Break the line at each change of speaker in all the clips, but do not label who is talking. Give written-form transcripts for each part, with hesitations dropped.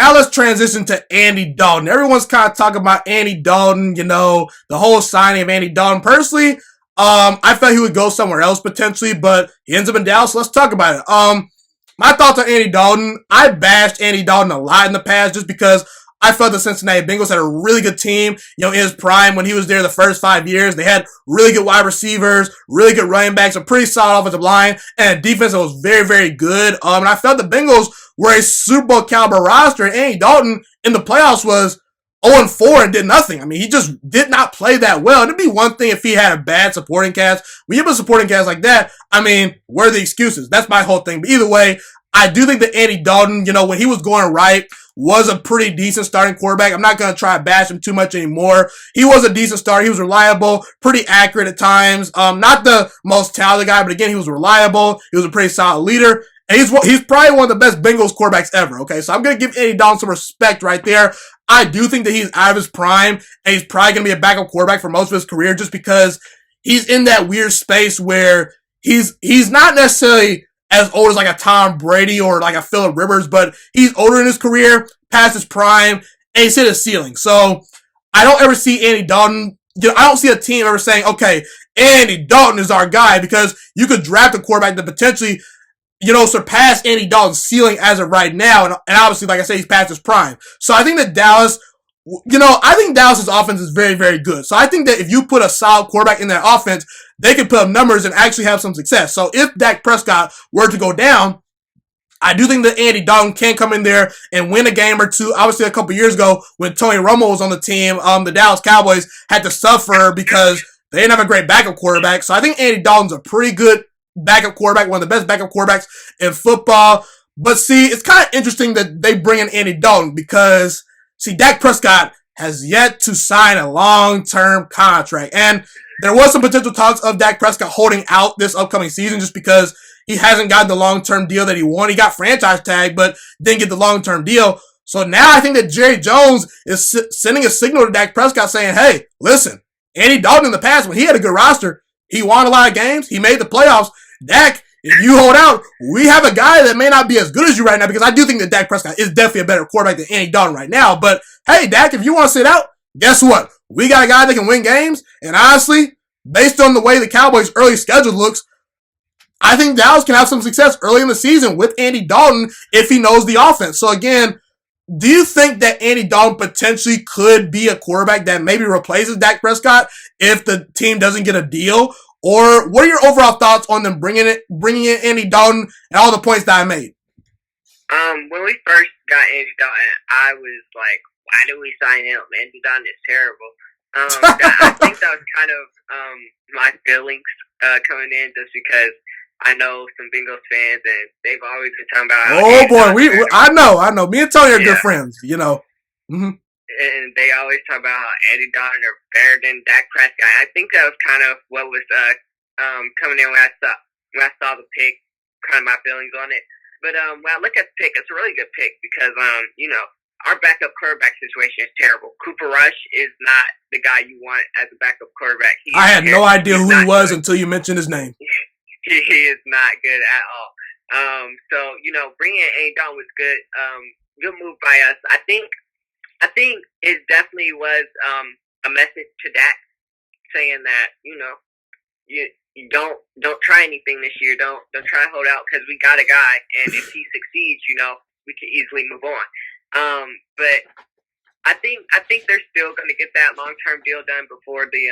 now let's transition to Andy Dalton. Everyone's kind of talking about Andy Dalton, the whole signing of Andy Dalton. Personally, I felt he would go somewhere else potentially, but he ends up in Dallas. So let's talk about it. My thoughts on Andy Dalton. I bashed Andy Dalton a lot in the past just because I felt the Cincinnati Bengals had a really good team, in his prime when he was there the first 5 years. They had really good wide receivers, really good running backs, a pretty solid offensive line, and a defense that was very, very good. And I felt the Bengals were a Super Bowl caliber roster, and Andy Dalton in the playoffs was 0-4 and did nothing. I mean, he just did not play that well. And it'd be one thing if he had a bad supporting cast. When you have a supporting cast like that, I mean, where are the excuses? That's my whole thing. But either way, I do think that Andy Dalton, when he was going right, was a pretty decent starting quarterback. I'm not going to try to bash him too much anymore. He was a decent starter. He was reliable, pretty accurate at times. Not the most talented guy, but again, he was reliable. He was a pretty solid leader. And he's probably one of the best Bengals quarterbacks ever, okay? So I'm going to give Andy Dalton some respect right there. I do think that he's out of his prime, and he's probably going to be a backup quarterback for most of his career just because he's in that weird space where he's not necessarily as old as like a Tom Brady or like a Phillip Rivers, but he's older in his career, past his prime, and he's hit his ceiling. So I don't ever see Andy Dalton, I don't see a team ever saying, okay, Andy Dalton is our guy, because you could draft a quarterback that potentially, surpass Andy Dalton's ceiling as of right now. And obviously, like I said, he's past his prime. So I think that Dallas, I think Dallas's offense is very, very good. So I think that if you put a solid quarterback in that offense, they can put up numbers and actually have some success. So if Dak Prescott were to go down, I do think that Andy Dalton can come in there and win a game or two. Obviously, a couple years ago, when Tony Romo was on the team, the Dallas Cowboys had to suffer because they didn't have a great backup quarterback. So I think Andy Dalton's a pretty good backup quarterback, one of the best backup quarterbacks in football. But see, it's kind of interesting that they bring in Andy Dalton because, see, Dak Prescott has yet to sign a long-term contract. And there was some potential talks of Dak Prescott holding out this upcoming season just because he hasn't gotten the long-term deal that he wanted. He got franchise tag, but didn't get the long-term deal. So now I think that Jerry Jones is sending a signal to Dak Prescott saying, hey, listen, Andy Dalton in the past, when he had a good roster, he won a lot of games, he made the playoffs. Dak, if you hold out, we have a guy that may not be as good as you right now, because I do think that Dak Prescott is definitely a better quarterback than Andy Dalton right now. But hey, Dak, if you want to sit out, guess what? We got a guy that can win games. And honestly, based on the way the Cowboys' early schedule looks, I think Dallas can have some success early in the season with Andy Dalton if he knows the offense. So again, do you think that Andy Dalton potentially could be a quarterback that maybe replaces Dak Prescott if the team doesn't get a deal? Or what are your overall thoughts on them bringing in Andy Dalton and all the points that I made?
When we first got Andy Dalton, I was like, why do we sign him? Andy Dalton is terrible. I think that was kind of my feelings coming in, just because I know some Bengals fans, and they've always been talking about.
Oh boy, I know. Me and Tony are good friends, Mm-hmm.
And they always talk about how Andy Dalton are better than Dak Prescott. I think that was kind of what was coming in when I saw the pick, kind of my feelings on it. But when I look at the pick, it's a really good pick because our backup quarterback situation is terrible. Cooper Rush is not the guy you want as a backup quarterback.
I had no idea who he was until you mentioned his name.
He is not good at all. So bringing in Andy Dalton was good. Good move by us. I think it definitely was a message to Dak saying that you don't try anything this year. Don't try to hold out because we got a guy, and if he succeeds, we can easily move on. But I think they're still going to get that long-term deal done before the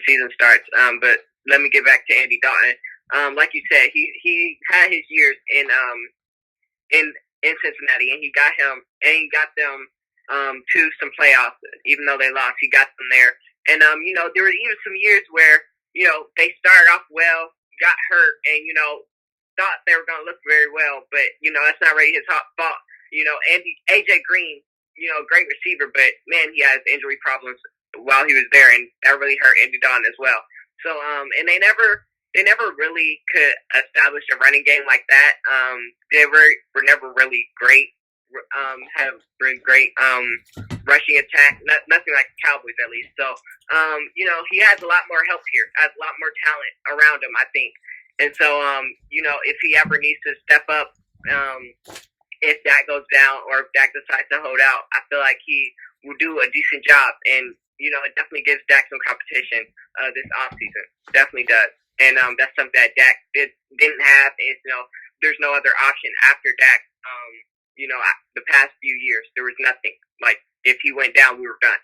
season starts. But let me get back to Andy Dalton. Like you said, he had his years in Cincinnati, and he got them to some playoffs. Even though they lost, he got them there. And there were even some years where they started off well, got hurt, and thought they were going to look very well, but that's not really his fault. AJ Green, great receiver, but man, he has injury problems while he was there, and that really hurt Andy Dalton as well. So and they never really could establish a running game like that. They were never really great. Have really great rushing attack. Nothing like the Cowboys, at least. So he has a lot more help here. Has a lot more talent around him, I think. And so if he ever needs to step up if Dak goes down or if Dak decides to hold out, I feel like he will do a decent job. And, it definitely gives Dak some competition this offseason. Definitely does. And that's something that Dak didn't have. Is, there's no other option after Dak. The past few years, there was nothing. Like, if he went down, we were done.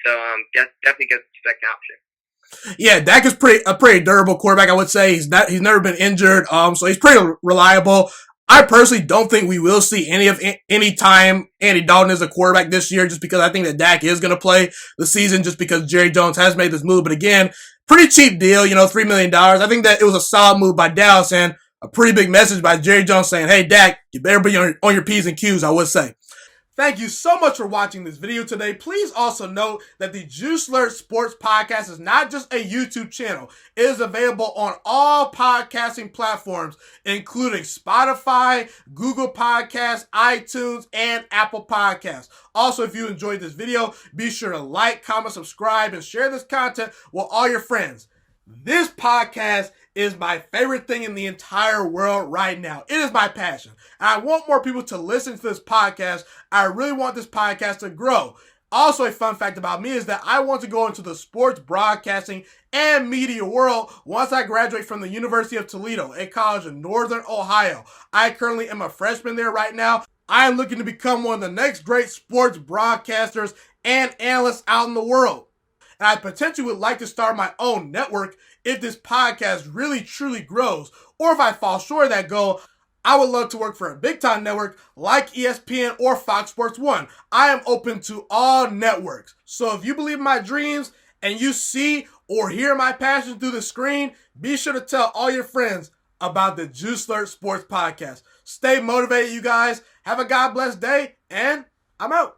So definitely gives the second option.
Yeah, Dak is a pretty durable quarterback, I would say. He's never been injured, so he's pretty reliable. I personally don't think we will see any time Andy Dalton is a quarterback this year, just because I think that Dak is going to play the season, just because Jerry Jones has made this move. But again, pretty cheap deal, $3 million. I think that it was a solid move by Dallas and a pretty big message by Jerry Jones saying, hey, Dak, you better be on your P's and Q's, I would say. Thank you so much for watching this video today. Please also note that the Juice Alert Sports Podcast is not just a YouTube channel. It is available on all podcasting platforms, including Spotify, Google Podcasts, iTunes, and Apple Podcasts. Also, if you enjoyed this video, be sure to like, comment, subscribe, and share this content with all your friends. This podcast is my favorite thing in the entire world right now. It is my passion. And I want more people to listen to this podcast. I really want this podcast to grow. Also, a fun fact about me is that I want to go into the sports broadcasting and media world once I graduate from the University of Toledo, a college in Northern Ohio. I currently am a freshman there right now. I am looking to become one of the next great sports broadcasters and analysts out in the world. And I potentially would like to start my own network if this podcast really truly grows. Or if I fall short of that goal, I would love to work for a big time network like ESPN or Fox Sports 1. I am open to all networks. So if you believe in my dreams and you see or hear my passion through the screen, be sure to tell all your friends about the Juice Alert Sports Podcast. Stay motivated, you guys. Have a God bless day, and I'm out.